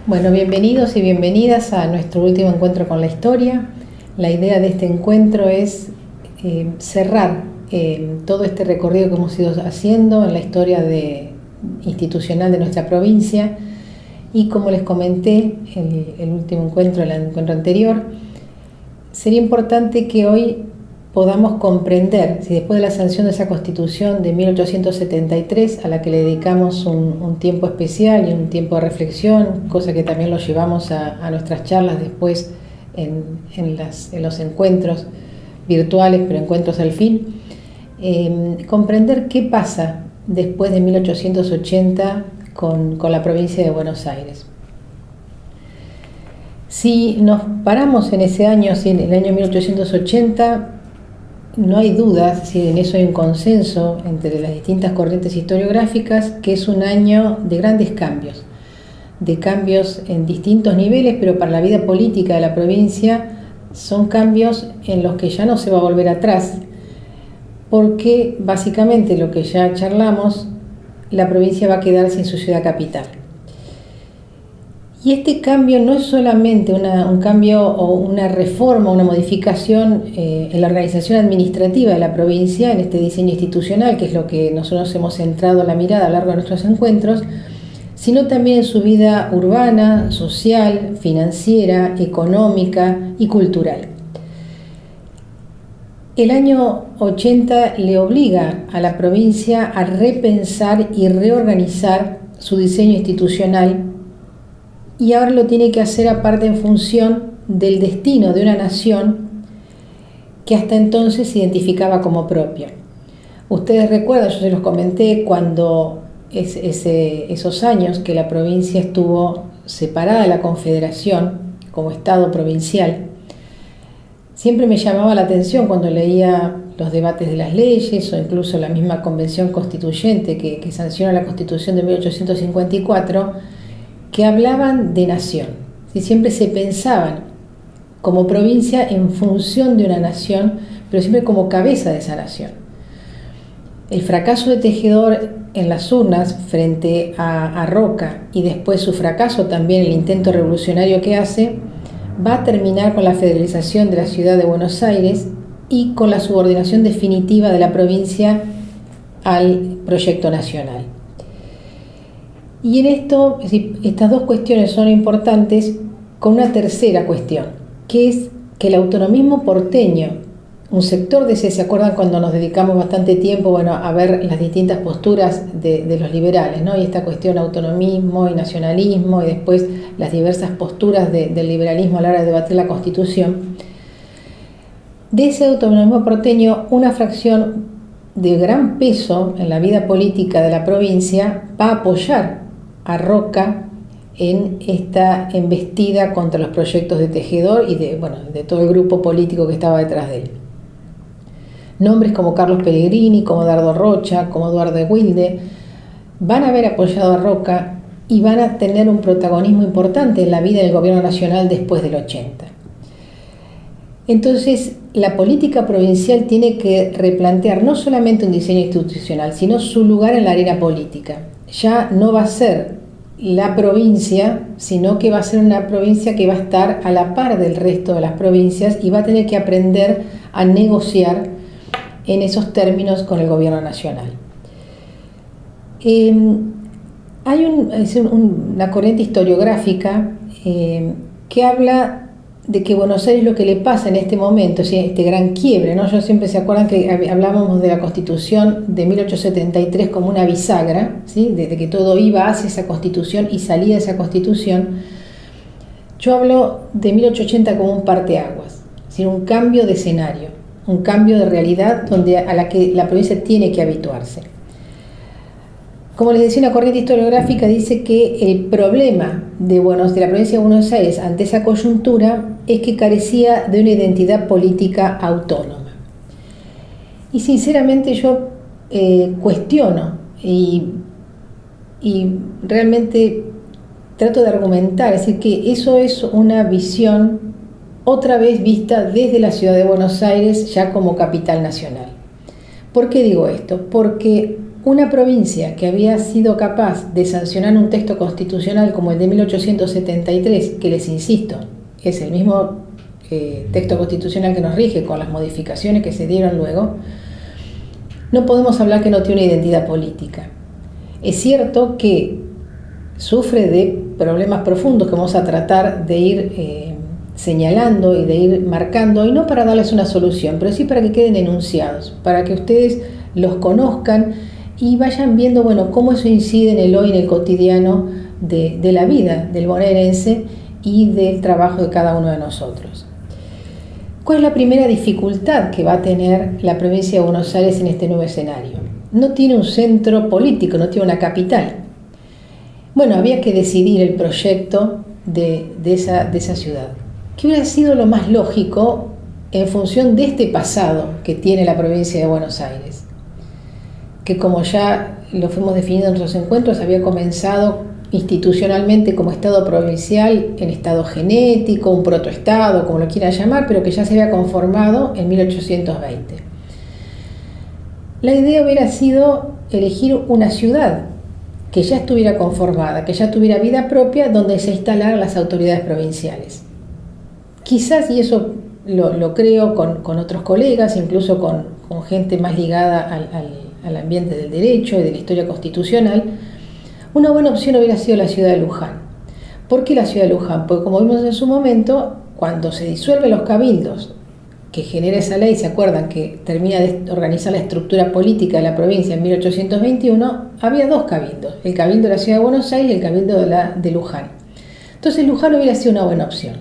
Bueno, bienvenidos y bienvenidas a nuestro último encuentro con la historia. La idea de este encuentro es cerrar todo este recorrido que hemos ido haciendo en la historia institucional de nuestra provincia. Y como les comenté el último encuentro, el encuentro anterior, sería importante que hoy podamos comprender si después de la sanción de esa Constitución de 1873, a la que le dedicamos un tiempo especial y un tiempo de reflexión, cosa que también lo llevamos a nuestras charlas después en los encuentros virtuales, pero encuentros al fin, comprender qué pasa después de 1880 con la provincia de Buenos Aires. Si nos paramos en ese año, en el año 1880, no hay dudas, si en eso hay un consenso entre las distintas corrientes historiográficas, que es un año de grandes cambios en distintos niveles, pero para la vida política de la provincia son cambios en los que ya no se va a volver atrás, porque básicamente lo que ya charlamos, la provincia va a quedar sin su ciudad capital. Y este cambio no es solamente un cambio o una reforma, una modificación en la organización administrativa de la provincia, en este diseño institucional, que es lo que nosotros hemos centrado la mirada a lo largo de nuestros encuentros, sino también en su vida urbana, social, financiera, económica y cultural. El año 80 le obliga a la provincia a repensar y reorganizar su diseño institucional, y ahora lo tiene que hacer aparte en función del destino de una nación que hasta entonces se identificaba como propia. Ustedes recuerdan, yo se los comenté, cuando esos años que la provincia estuvo separada de la Confederación como Estado provincial, siempre me llamaba la atención cuando leía los debates de las leyes o incluso la misma Convención Constituyente que sanciona la Constitución de 1854, que hablaban de nación. Siempre se pensaban como provincia en función de una nación, pero siempre como cabeza de esa nación. El fracaso de Tejedor en las urnas frente a Roca y después su fracaso también, el intento revolucionario que hace, va a terminar con la federalización de la ciudad de Buenos Aires y con la subordinación definitiva de la provincia al proyecto nacional. Y en esto, estas dos cuestiones son importantes, con una tercera cuestión, que es que el autonomismo porteño, un sector de ese, ¿se acuerdan cuando nos dedicamos bastante tiempo a ver las distintas posturas de los liberales, ¿no? Y esta cuestión autonomismo y nacionalismo y después las diversas posturas del liberalismo a la hora de debatir la Constitución? De ese autonomismo porteño, una fracción de gran peso en la vida política de la provincia va a apoyar a Roca en esta embestida contra los proyectos de Tejedor y de todo el grupo político que estaba detrás de él. Nombres como Carlos Pellegrini, como Dardo Rocha, como Eduardo Wilde van a haber apoyado a Roca y van a tener un protagonismo importante en la vida del gobierno nacional después del 80. Entonces, la política provincial tiene que replantear no solamente un diseño institucional, sino su lugar en la arena política. Ya no va a ser la provincia, sino que va a ser una provincia que va a estar a la par del resto de las provincias y va a tener que aprender a negociar en esos términos con el gobierno nacional. Hay una corriente historiográfica que habla de que Buenos Aires, lo que le pasa en este momento, este gran quiebre, ¿no? Yo siempre, se acuerdan que hablábamos de la Constitución de 1873 como una bisagra, ¿sí? De que todo iba hacia esa Constitución y salía de esa Constitución. Yo hablo de 1880 como un parteaguas, es decir, un cambio de escenario, un cambio de realidad a la que la provincia tiene que habituarse. Como les decía, una corriente historiográfica dice que el problema de la provincia de Buenos Aires ante esa coyuntura es que carecía de una identidad política autónoma. Y sinceramente yo cuestiono y realmente trato de argumentar, es decir, que eso es una visión otra vez vista desde la ciudad de Buenos Aires ya como capital nacional. ¿Por qué digo esto? Porque una provincia que había sido capaz de sancionar un texto constitucional como el de 1873, que les insisto, es el mismo texto constitucional que nos rige con las modificaciones que se dieron luego, no podemos hablar que no tiene una identidad política. Es cierto que sufre de problemas profundos que vamos a tratar de ir señalando y de ir marcando, y no para darles una solución, pero sí para que queden enunciados, para que ustedes los conozcan y vayan viendo, bueno, cómo eso incide en el hoy, en el cotidiano de la vida del bonaerense y del trabajo de cada uno de nosotros. ¿Cuál es la primera dificultad que va a tener la provincia de Buenos Aires en este nuevo escenario? No tiene un centro político, no tiene una capital. Bueno, había que decidir el proyecto de esa ciudad. ¿Qué hubiera sido lo más lógico en función de este pasado que tiene la provincia de Buenos Aires? Que, como ya lo fuimos definiendo en nuestros encuentros, había comenzado institucionalmente como estado provincial, en estado genético, un protoestado, como lo quieran llamar, pero que ya se había conformado en 1820. La idea hubiera sido elegir una ciudad que ya estuviera conformada, que ya tuviera vida propia, donde se instalaran las autoridades provinciales. Quizás, y eso lo creo con otros colegas, incluso con gente más ligada al ambiente del derecho y de la historia constitucional, una buena opción hubiera sido la ciudad de Luján. ¿Por qué la ciudad de Luján? Porque, como vimos en su momento, cuando se disuelven los cabildos que genera esa ley, se acuerdan que termina de organizar la estructura política de la provincia en 1821, había dos cabildos, el cabildo de la ciudad de Buenos Aires y el cabildo de Luján. Entonces Luján hubiera sido una buena opción,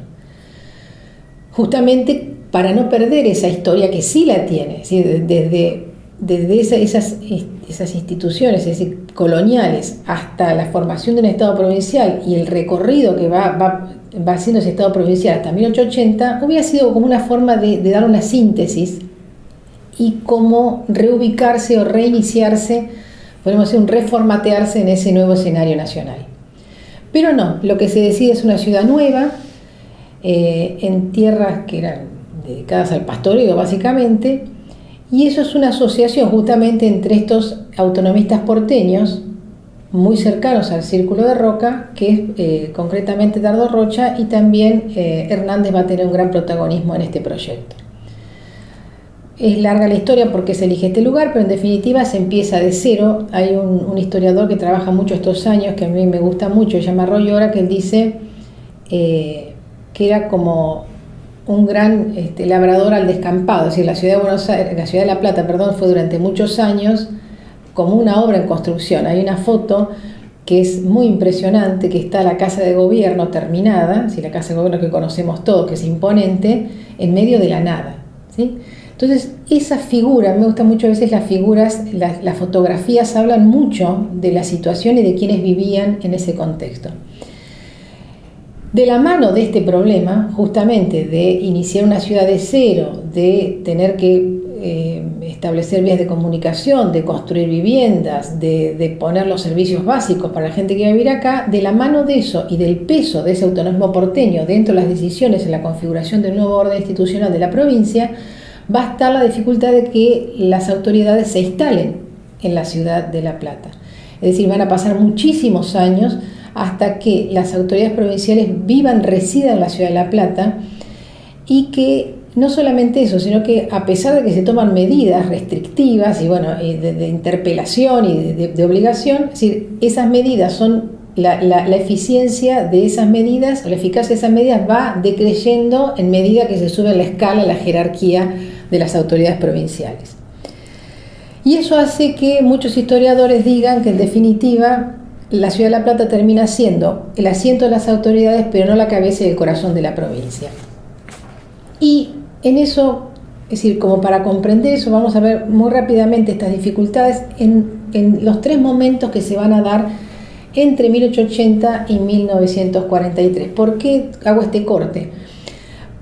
justamente para no perder esa historia que sí la tiene, ¿sí? Desde esas instituciones, es decir, coloniales, hasta la formación de un Estado provincial y el recorrido que va haciendo ese Estado provincial hasta 1880, hubiera sido como una forma de dar una síntesis y como reubicarse o reiniciarse, podemos decir, un reformatearse en ese nuevo escenario nacional. Pero no, lo que se decide es una ciudad nueva, en tierras que eran dedicadas al pastoreo básicamente, y eso es una asociación justamente entre estos autonomistas porteños, muy cercanos al Círculo de Roca, que es concretamente Dardo Rocha, y también Hernández va a tener un gran protagonismo en este proyecto. Es larga la historia porque se elige este lugar, pero en definitiva se empieza de cero. Hay un historiador que trabaja mucho estos años, que a mí me gusta mucho, se llama Roy Ora, que él dice que era como un gran labrador al descampado. Es decir, la ciudad de Buenos Aires, la ciudad de La Plata, perdón, fue durante muchos años como una obra en construcción. Hay una foto que es muy impresionante, que está la casa de gobierno terminada, ¿sí? La casa de gobierno que conocemos todos, que es imponente, en medio de la nada, ¿sí? Entonces, esas figuras, me gustan mucho a veces las figuras, las fotografías hablan mucho de la situación y de quienes vivían en ese contexto. De la mano de este problema, justamente de iniciar una ciudad de cero, de tener que establecer vías de comunicación, de construir viviendas, de poner los servicios básicos para la gente que va a vivir acá, de la mano de eso y del peso de ese autonomismo porteño dentro de las decisiones en la configuración del nuevo orden institucional de la provincia, va a estar la dificultad de que las autoridades se instalen en la ciudad de La Plata. Es decir, van a pasar muchísimos años hasta que las autoridades provinciales vivan, residan en la ciudad de La Plata, y que no solamente eso, sino que a pesar de que se toman medidas restrictivas y bueno, de interpelación y de obligación, es decir, esas medidas son la eficiencia de esas medidas, o la eficacia de esas medidas va decreyendo en medida que se sube la escala, la jerarquía de las autoridades provinciales. Y eso hace que muchos historiadores digan que en definitiva la ciudad de La Plata termina siendo el asiento de las autoridades, pero no la cabeza y el corazón de la provincia. Y en eso, es decir, como para comprender eso, vamos a ver muy rápidamente estas dificultades en los tres momentos que se van a dar entre 1880 y 1943. ¿Por qué hago este corte?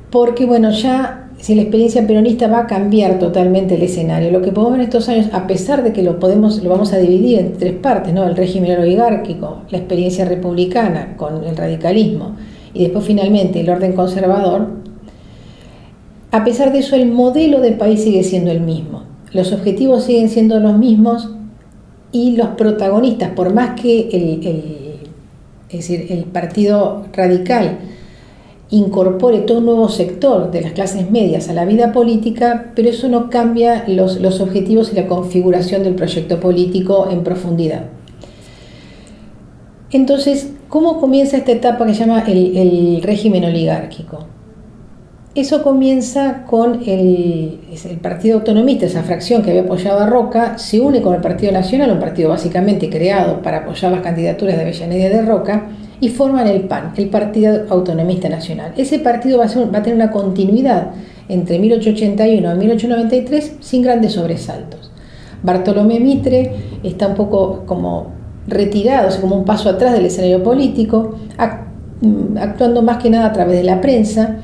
Porque, bueno, ya si la experiencia peronista va a cambiar totalmente el escenario. Lo que podemos ver en estos años, a pesar de que lo vamos a dividir en tres partes, ¿no? El régimen oligárquico, la experiencia republicana con el radicalismo y después finalmente el orden conservador, a pesar de eso el modelo de país sigue siendo el mismo. Los objetivos siguen siendo los mismos y los protagonistas, por más que es decir, el Partido Radical incorpore todo un nuevo sector de las clases medias a la vida política, pero eso no cambia los objetivos y la configuración del proyecto político en profundidad. Entonces, ¿cómo comienza esta etapa que se llama el régimen oligárquico? Eso comienza con el Partido Autonomista, esa fracción que había apoyado a Roca, se une con el Partido Nacional, un partido básicamente creado para apoyar las candidaturas de Avellaneda y de Roca, y forman el PAN, el Partido Autonomista Nacional. Ese partido va a tener una continuidad entre 1881 y 1893 sin grandes sobresaltos. Bartolomé Mitre está un poco como retirado, o sea, como un paso atrás del escenario político, actuando más que nada a través de la prensa,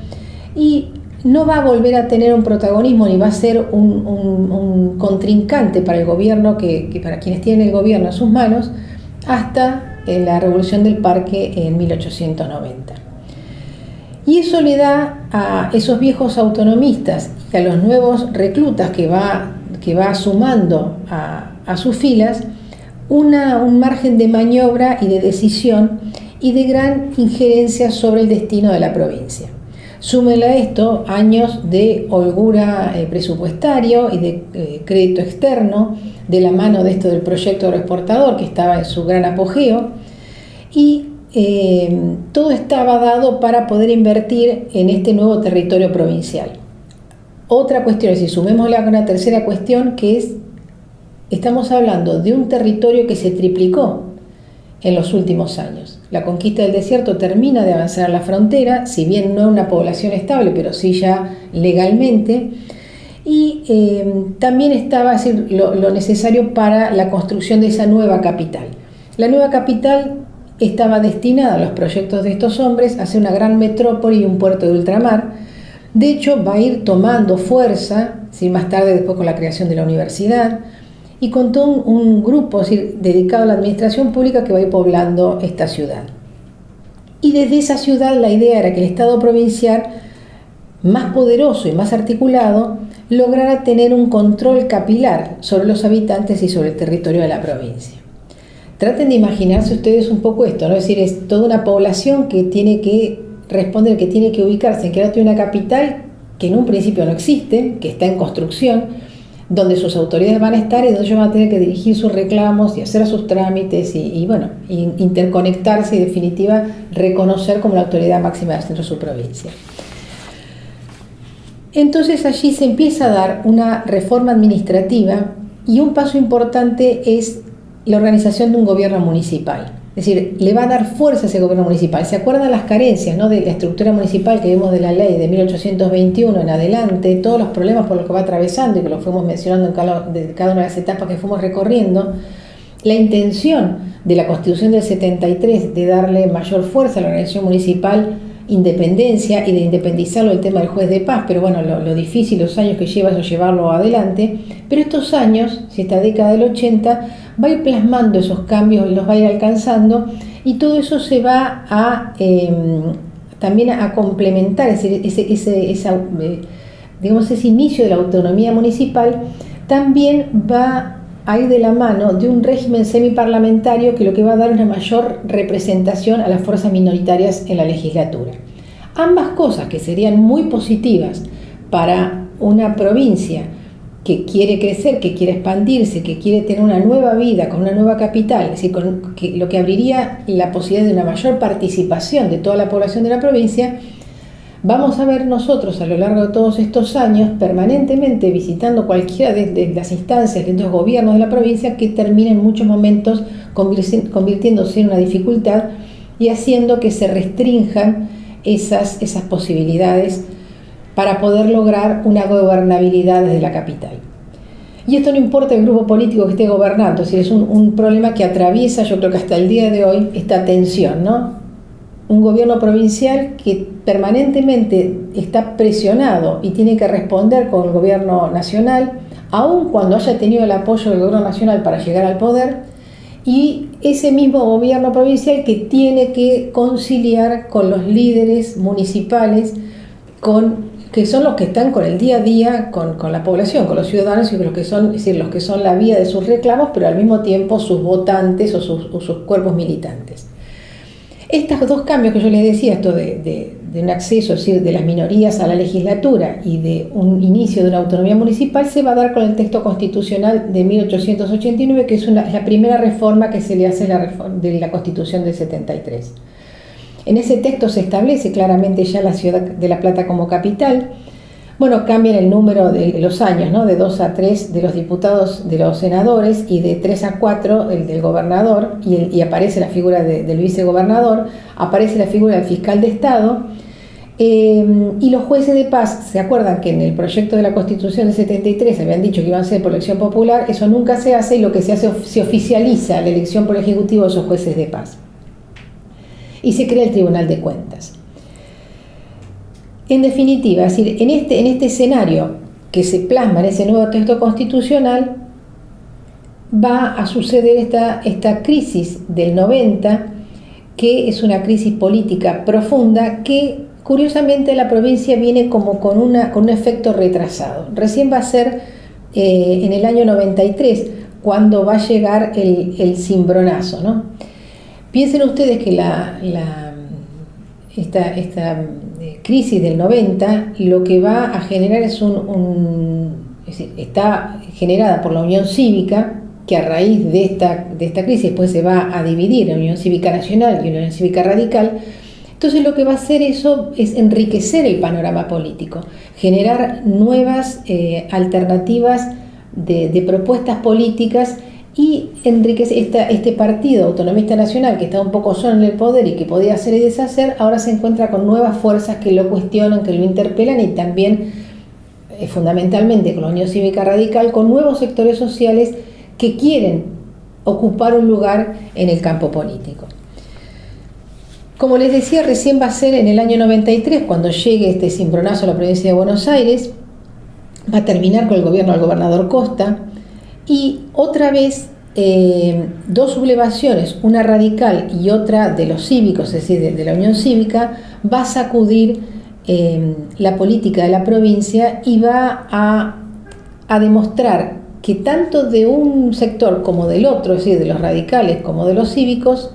y no va a volver a tener un protagonismo ni va a ser un contrincante para el gobierno, que para quienes tienen el gobierno en sus manos, hasta la Revolución del Parque en 1890. Y eso le da a esos viejos autonomistas y a los nuevos reclutas que va sumando a sus filas un margen de maniobra y de decisión y de gran injerencia sobre el destino de la provincia. Súmele a esto años de holgura presupuestario y de crédito externo, de la mano de esto del proyecto agroexportador que estaba en su gran apogeo, y todo estaba dado para poder invertir en este nuevo territorio provincial. Otra cuestión, es decir, sumémosle a una tercera cuestión, que es, estamos hablando de un territorio que se triplicó en los últimos años. La conquista del desierto termina de avanzar a la frontera, si bien no una población estable, pero sí ya legalmente, y también estaba, es decir, lo necesario para la construcción de esa nueva capital. La nueva capital estaba destinada a los proyectos de estos hombres a ser una gran metrópoli y un puerto de ultramar. De hecho, va a ir tomando fuerza, ¿sí?, más tarde, después con la creación de la universidad, y con todo un grupo, es decir, dedicado a la administración pública, que va a ir poblando esta ciudad. Y desde esa ciudad la idea era que el Estado provincial, más poderoso y más articulado, lograra tener un control capilar sobre los habitantes y sobre el territorio de la provincia. Traten de imaginarse ustedes un poco esto, ¿no? Es decir, es toda una población que tiene que responder, que tiene que ubicarse, que ahora tiene una capital que en un principio no existe, que está en construcción, donde sus autoridades van a estar y donde ellos van a tener que dirigir sus reclamos y hacer sus trámites y interconectarse y, en definitiva, reconocer como la autoridad máxima del centro de su provincia. Entonces allí se empieza a dar una reforma administrativa y un paso importante es la organización de un gobierno municipal. Es decir, le va a dar fuerza a ese gobierno municipal. ¿Se acuerdan las carencias, ¿no?, de la estructura municipal que vimos de la ley de 1821 en adelante? Todos los problemas por los que va atravesando y que lo fuimos mencionando en cada una de las etapas que fuimos recorriendo. La intención de la Constitución del 73 de darle mayor fuerza a la organización municipal, independencia y de independizarlo del tema del juez de paz, pero bueno, lo difícil, los años que lleva eso llevarlo adelante. Pero estos años, si esta década del 80, va a ir plasmando esos cambios, los va a ir alcanzando, y todo eso se va a también a complementar, es decir, ese inicio de la autonomía municipal también va a ir de la mano de un régimen semiparlamentario que lo que va a dar una mayor representación a las fuerzas minoritarias en la legislatura. Ambas cosas que serían muy positivas para una provincia que quiere crecer, que quiere expandirse, que quiere tener una nueva vida con una nueva capital, es decir, lo que abriría la posibilidad de una mayor participación de toda la población de la provincia. Vamos a ver nosotros a lo largo de todos estos años, permanentemente visitando cualquiera de las instancias de los gobiernos de la provincia, que termina en muchos momentos convirtiéndose en una dificultad y haciendo que se restrinjan esas posibilidades para poder lograr una gobernabilidad desde la capital. Y esto no importa el grupo político que esté gobernando, es decir, es un problema que atraviesa, yo creo que hasta el día de hoy, esta tensión, ¿no? Un gobierno provincial que permanentemente está presionado y tiene que responder con el gobierno nacional, aun cuando haya tenido el apoyo del gobierno nacional para llegar al poder, y ese mismo gobierno provincial que tiene que conciliar con los líderes municipales, con que son los que están con el día a día, con la población, con los ciudadanos y los que son, es decir, los que son la vía de sus reclamos, pero al mismo tiempo sus votantes o sus cuerpos militantes. Estos dos cambios que yo les decía, esto de un acceso, es decir, de las minorías a la legislatura y de un inicio de una autonomía municipal, se va a dar con el texto constitucional de 1889, que es la primera reforma que se le hace de la Constitución del 73. En ese texto se establece claramente ya la ciudad de La Plata como capital. Bueno, cambian el número de los años, ¿no? De 2 a 3 de los diputados, de los senadores, y de 3 a 4 el del gobernador, y aparece la figura del vicegobernador, aparece la figura del fiscal de Estado, y los jueces de paz. ¿Se acuerdan que en el proyecto de la Constitución del 73 habían dicho que iban a ser por elección popular? Eso nunca se hace, y lo que se hace, se oficializa la elección por el Ejecutivo de esos jueces de paz. Y se crea el Tribunal de Cuentas. En definitiva, es decir, en este escenario que se plasma en ese nuevo texto constitucional, va a suceder esta crisis del 90, que es una crisis política profunda que curiosamente la provincia viene como con un efecto retrasado. Recién va a ser en el año 93 cuando va a llegar el cimbronazo, ¿no? Piensen ustedes que esta crisis del 90 lo que va a generar es es decir, está generada por la Unión Cívica, que a raíz de esta crisis después se va a dividir en Unión Cívica Nacional y Unión Cívica Radical. Entonces lo que va a hacer eso es enriquecer el panorama político, generar nuevas alternativas de propuestas políticas, y enriquecer este partido autonomista nacional, que estaba un poco solo en el poder y que podía hacer y deshacer, ahora se encuentra con nuevas fuerzas que lo cuestionan, que lo interpelan, y también fundamentalmente con la Unión Cívica Radical, con nuevos sectores sociales que quieren ocupar un lugar en el campo político. Como les decía, recién va a ser en el año 93 cuando llegue este cimbronazo a la provincia de Buenos Aires. Va a terminar con el gobierno del gobernador Costa, y otra vez dos sublevaciones, una radical y otra de los cívicos, es decir, de la Unión Cívica, va a sacudir la política de la provincia y va a demostrar que tanto de un sector como del otro, es decir, de los radicales como de los cívicos,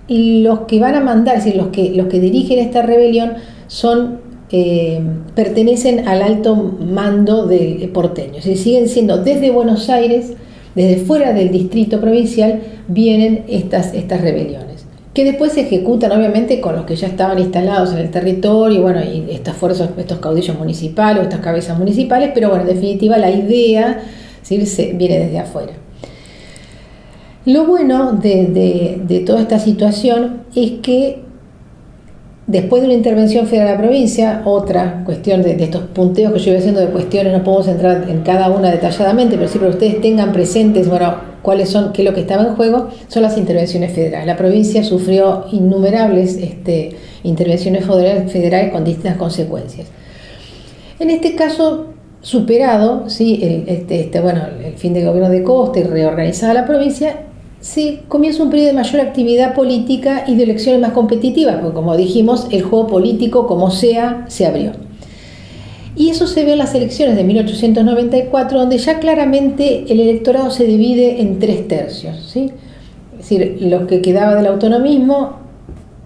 los que van a mandar, es decir, los que dirigen esta rebelión pertenecen al alto mando del porteño. Es decir, siguen siendo desde Buenos Aires, desde fuera del distrito provincial, vienen estas rebeliones, que después se ejecutan obviamente con los que ya estaban instalados en el territorio, bueno, y estas fuerzas, estos caudillos municipales, estas cabezas municipales, pero bueno, en definitiva la idea, ¿sí?, viene desde afuera. Lo bueno de toda esta situación es que después de una intervención federal a la provincia, otra cuestión de estos punteos que yo voy haciendo de cuestiones, no podemos entrar en cada una detalladamente, pero sí para que ustedes tengan presentes, bueno, qué es lo que estaba en juego, son las intervenciones federales. La provincia sufrió innumerables intervenciones federales con distintas consecuencias. En este caso, superado, ¿sí?, el fin del gobierno de Costa y reorganizada la provincia, sí, comienza un periodo de mayor actividad política y de elecciones más competitivas, porque como dijimos, el juego político, como sea, se abrió. Y eso se ve en las elecciones de 1894, donde ya claramente el electorado se divide en 3/3, ¿sí? Es decir, los que quedaba del autonomismo,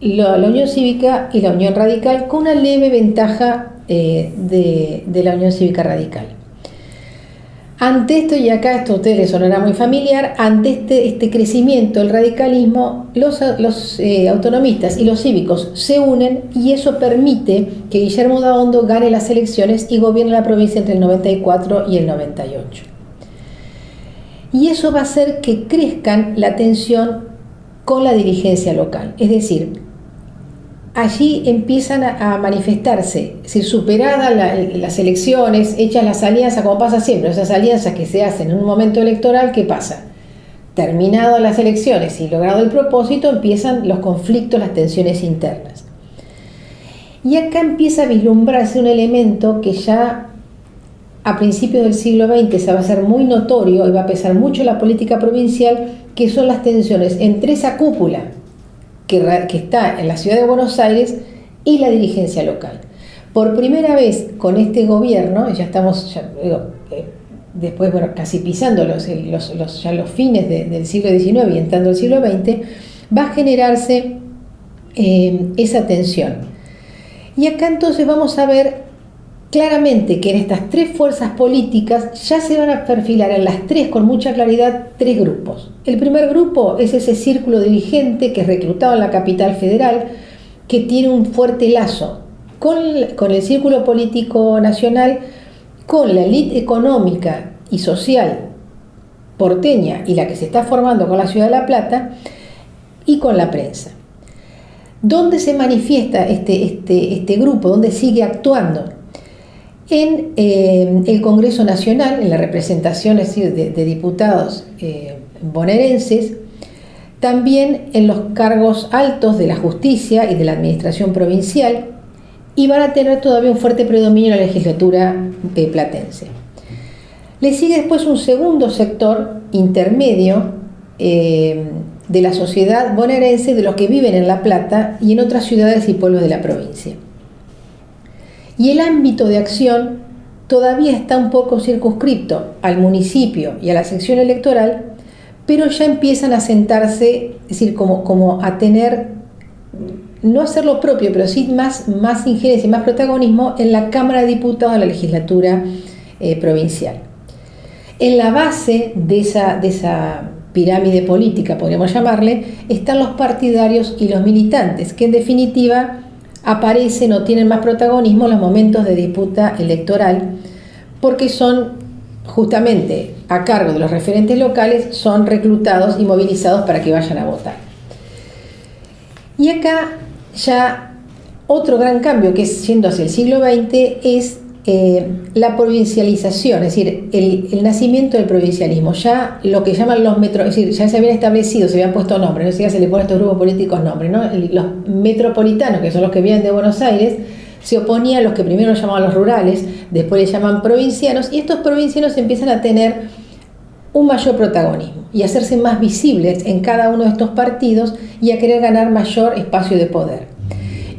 la Unión Cívica y la Unión Radical, con una leve ventaja de la Unión Cívica Radical. Ante esto, y acá esto a ustedes les sonará muy familiar, ante este crecimiento del radicalismo, los autonomistas y los cívicos se unen, y eso permite que Guillermo Daondo gane las elecciones y gobierne la provincia entre el 94 y el 98. Y eso va a hacer que crezcan la tensión con la dirigencia local, es decir, allí empiezan a manifestarse, si superadas las elecciones, hechas las alianzas, como pasa siempre, esas alianzas que se hacen en un momento electoral, ¿qué pasa? Terminadas las elecciones y logrado el propósito, empiezan los conflictos, las tensiones internas. Y acá empieza a vislumbrarse un elemento que ya a principios del siglo XX se va a hacer muy notorio y va a pesar mucho en la política provincial, que son las tensiones entre esa cúpula que está en la ciudad de Buenos Aires y la dirigencia local. Por primera vez con este gobierno, ya estamos, después, bueno, casi pisando ya los fines del siglo XIX y entrando al siglo XX, va a generarse esa tensión. Y acá entonces vamos a ver claramente que en estas tres fuerzas políticas ya se van a perfilar en las tres con mucha claridad tres grupos. El primer grupo es ese círculo dirigente que es reclutado en la capital federal, que tiene un fuerte lazo con el círculo político nacional, con la élite económica y social porteña y la que se está formando con la ciudad de La Plata y con la prensa. ¿Dónde se manifiesta este grupo? ¿Dónde sigue actuando? En el Congreso Nacional, en la representación, es decir, de diputados bonaerenses, también en los cargos altos de la justicia y de la administración provincial, y van a tener todavía un fuerte predominio en la legislatura platense. Le sigue después un segundo sector intermedio de la sociedad bonaerense, de los que viven en La Plata y en otras ciudades y pueblos de la provincia. Y el ámbito de acción todavía está un poco circunscripto al municipio y a la sección electoral, pero ya empiezan a sentarse, es decir, como a tener, no hacer lo propio, pero sí más injerencia y más protagonismo en la Cámara de Diputados de la legislatura provincial. En la base de esa pirámide política, podríamos llamarle, están los partidarios y los militantes, que en definitiva aparecen o tienen más protagonismo en los momentos de disputa electoral, porque son justamente a cargo de los referentes locales, son reclutados y movilizados para que vayan a votar. Y acá ya otro gran cambio, que es yendo hacia el siglo XX, es la provincialización, es decir, el nacimiento del provincialismo. Ya lo que llaman los metros, es decir, ya se habían establecido, se habían puesto nombres, no sé si se le ponen a estos grupos políticos nombres, ¿no? Los metropolitanos, que son los que vienen de Buenos Aires, se oponían a los que primero llamaban los rurales, después les llaman provincianos, y estos provincianos empiezan a tener un mayor protagonismo y a hacerse más visibles en cada uno de estos partidos y a querer ganar mayor espacio de poder.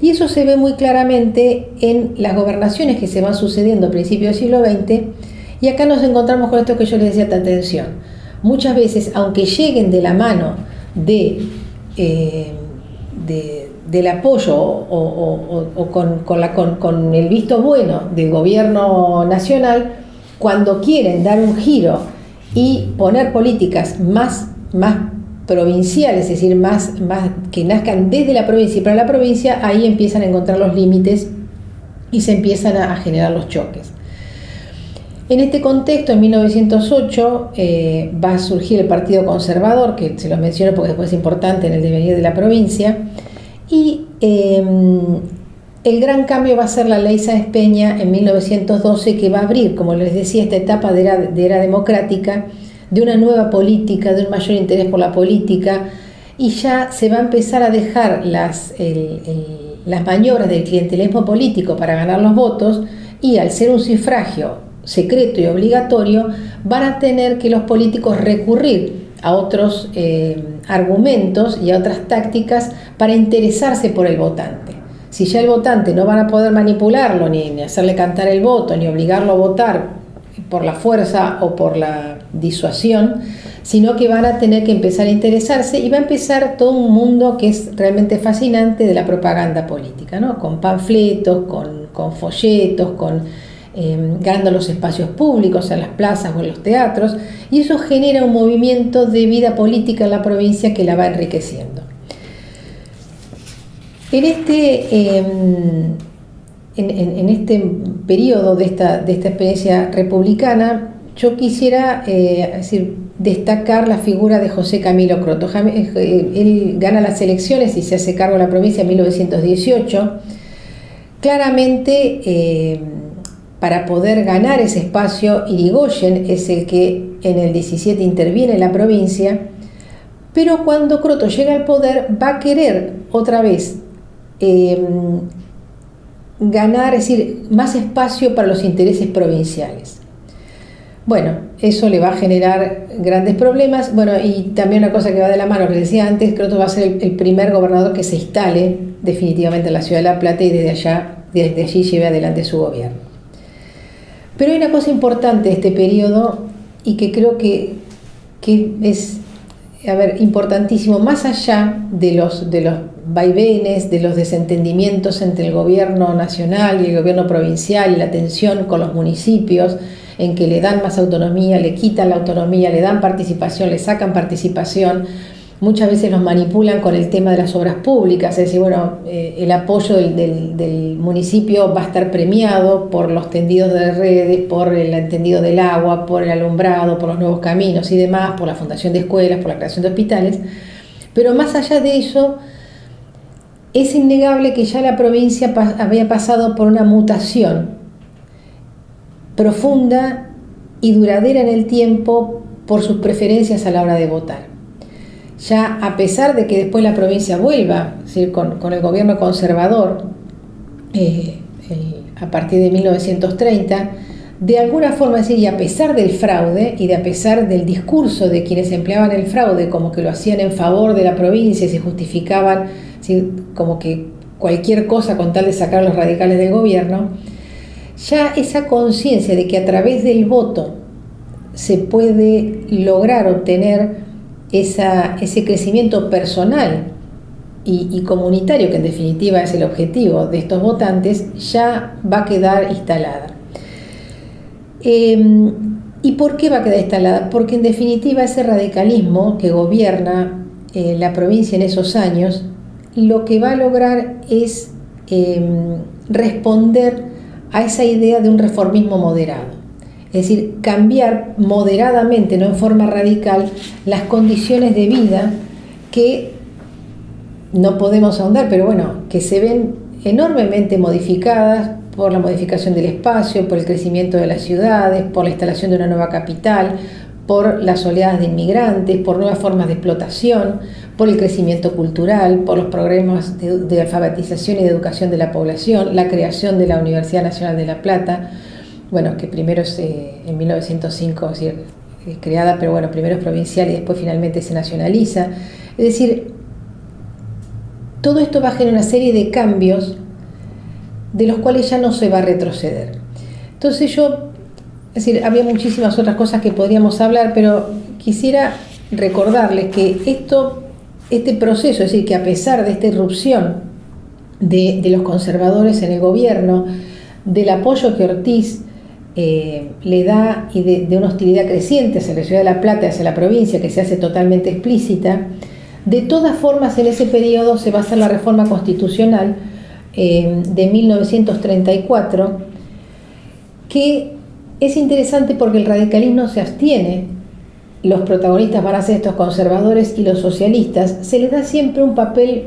Y eso se ve muy claramente en las gobernaciones que se van sucediendo a principios del siglo XX, y acá nos encontramos con esto que yo les decía, tanta atención. Muchas veces, aunque lleguen de la mano del apoyo o con el visto bueno del gobierno nacional, cuando quieren dar un giro y poner políticas más provinciales, es decir, más que nazcan desde la provincia y para la provincia, ahí empiezan a encontrar los límites y se empiezan a generar los choques. En este contexto, en 1908, va a surgir el Partido Conservador, que se los menciono porque después es importante en el devenir de la provincia, y el gran cambio va a ser la Ley Sáenz Peña en 1912, que va a abrir, como les decía, esta etapa de era democrática, de una nueva política, de un mayor interés por la política, y ya se va a empezar a dejar las maniobras del clientelismo político para ganar los votos, y al ser un sufragio secreto y obligatorio, van a tener que los políticos recurrir a otros argumentos y a otras tácticas para interesarse por el votante. Si ya el votante no van a poder manipularlo, ni hacerle cantar el voto, ni obligarlo a votar por la fuerza o por la disuasión, sino que van a tener que empezar a interesarse, y va a empezar todo un mundo que es realmente fascinante de la propaganda política, ¿no? Con panfletos, con folletos, ganando los espacios públicos, en las plazas o en los teatros, y eso genera un movimiento de vida política en la provincia que la va enriqueciendo. En este periodo de esta experiencia republicana, yo quisiera destacar la figura de José Camilo Croto. Él gana las elecciones y se hace cargo de la provincia en 1918. Claramente, para poder ganar ese espacio, Irigoyen es el que en el 17 interviene en la provincia, pero cuando Croto llega al poder va a querer otra vez ganar, es decir, más espacio para los intereses provinciales. Bueno, eso le va a generar grandes problemas. Bueno, y también una cosa que va de la mano, que decía antes, Croto va a ser el primer gobernador que se instale definitivamente en la ciudad de La Plata y desde allá desde allí lleve adelante su gobierno. Pero hay una cosa importante de este periodo y que creo que es importantísimo, más allá de los vaivenes, de los desentendimientos entre el gobierno nacional y el gobierno provincial y la tensión con los municipios, en que le dan más autonomía, le quitan la autonomía, le dan participación, le sacan participación. Muchas veces los manipulan con el tema de las obras públicas, es decir, el apoyo del municipio va a estar premiado por los tendidos de redes, por el tendido del agua, por el alumbrado, por los nuevos caminos y demás, por la fundación de escuelas, por la creación de hospitales. Pero más allá de eso, es innegable que ya la provincia había pasado por una mutación profunda y duradera en el tiempo por sus preferencias a la hora de votar. Ya a pesar de que después la provincia vuelva, es decir, con el gobierno conservador, a partir de 1930, de alguna forma, es decir, y a pesar del fraude y a pesar del discurso de quienes empleaban el fraude como que lo hacían en favor de la provincia y se justificaban, ¿sí?, como que cualquier cosa con tal de sacar a los radicales del gobierno, ya esa conciencia de que a través del voto se puede lograr obtener ese crecimiento personal y comunitario, que en definitiva es el objetivo de estos votantes, ya va a quedar instalada. ¿Y por qué va a quedar instalada? Porque en definitiva ese radicalismo que gobierna la provincia en esos años, lo que va a lograr es responder a esa idea de un reformismo moderado. Es decir, cambiar moderadamente, no en forma radical, las condiciones de vida que no podemos ahondar, pero que se ven enormemente modificadas por la modificación del espacio, por el crecimiento de las ciudades, por la instalación de una nueva capital, por las oleadas de inmigrantes, por nuevas formas de explotación, por el crecimiento cultural, por los programas de alfabetización y de educación de la población, la creación de la Universidad Nacional de La Plata, que primero es en 1905, es decir, creada, pero primero es provincial y después finalmente se nacionaliza. Es decir, todo esto va a generar una serie de cambios de los cuales ya no se va a retroceder. Entonces había muchísimas otras cosas que podríamos hablar, pero quisiera recordarles que este proceso, es decir, que a pesar de esta irrupción de los conservadores en el gobierno, del apoyo que Ortiz le da y de una hostilidad creciente hacia la ciudad de La Plata, hacia la provincia, que se hace totalmente explícita, de todas formas en ese periodo se va a hacer la reforma constitucional de 1934, que es interesante porque el radicalismo se abstiene, los protagonistas van a ser estos conservadores y los socialistas, se les da siempre un papel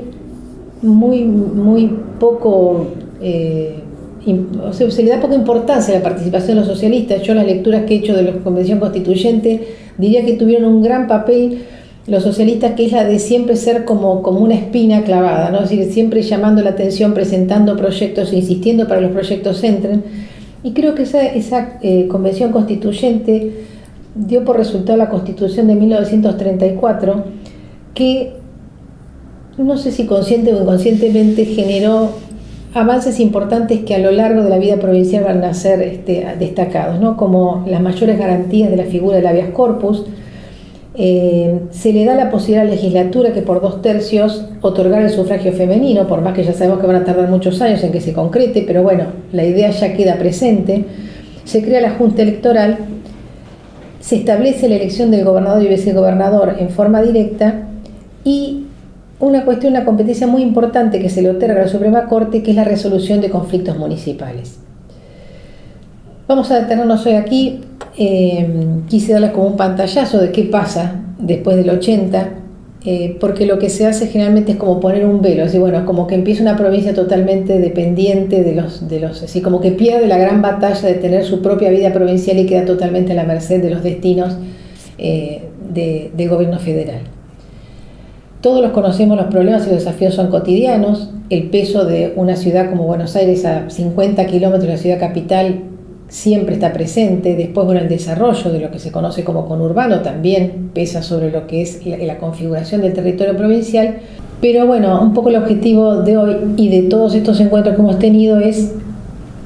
muy poco, se le da poca importancia a la participación de los socialistas. Yo las lecturas que he hecho de la Convención Constituyente diría que tuvieron un gran papel los socialistas, que es la de siempre ser como una espina clavada, ¿no? Es decir, siempre llamando la atención, presentando proyectos, insistiendo para que los proyectos entren. Y creo que esa Convención Constituyente dio por resultado la Constitución de 1934, que no sé si consciente o inconscientemente generó avances importantes que a lo largo de la vida provincial van a ser destacados, ¿no? Como las mayores garantías de la figura del habeas corpus. Se le da la posibilidad a la legislatura que por 2/3 otorgar el sufragio femenino, por más que ya sabemos que van a tardar muchos años en que se concrete, pero la idea ya queda presente. Se crea la Junta Electoral, se establece la elección del gobernador y vicegobernador en forma directa, y una competencia muy importante que se le otorga a la Suprema Corte, que es la resolución de conflictos municipales. Vamos a detenernos hoy aquí. Quise darles como un pantallazo de qué pasa después del 80, porque lo que se hace generalmente es como poner un velo, así, como que empieza una provincia totalmente dependiente de los, así como que pierde la gran batalla de tener su propia vida provincial y queda totalmente a la merced de los destinos del gobierno federal. Todos los conocemos, los problemas y los desafíos son cotidianos. El peso de una ciudad como Buenos Aires, a 50 kilómetros de la ciudad capital, siempre está presente. Después, el desarrollo de lo que se conoce como conurbano también pesa sobre lo que es la configuración del territorio provincial. Pero bueno, un poco el objetivo de hoy y de todos estos encuentros que hemos tenido es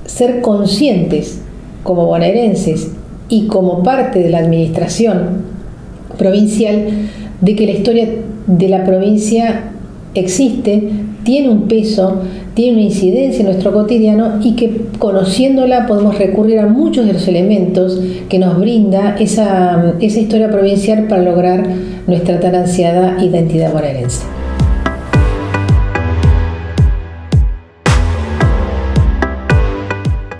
ser conscientes como bonaerenses y como parte de la administración provincial de que la historia de la provincia existe, tiene un peso, tiene una incidencia en nuestro cotidiano y que conociéndola podemos recurrir a muchos de los elementos que nos brinda esa historia provincial para lograr nuestra tan ansiada identidad bonaerense.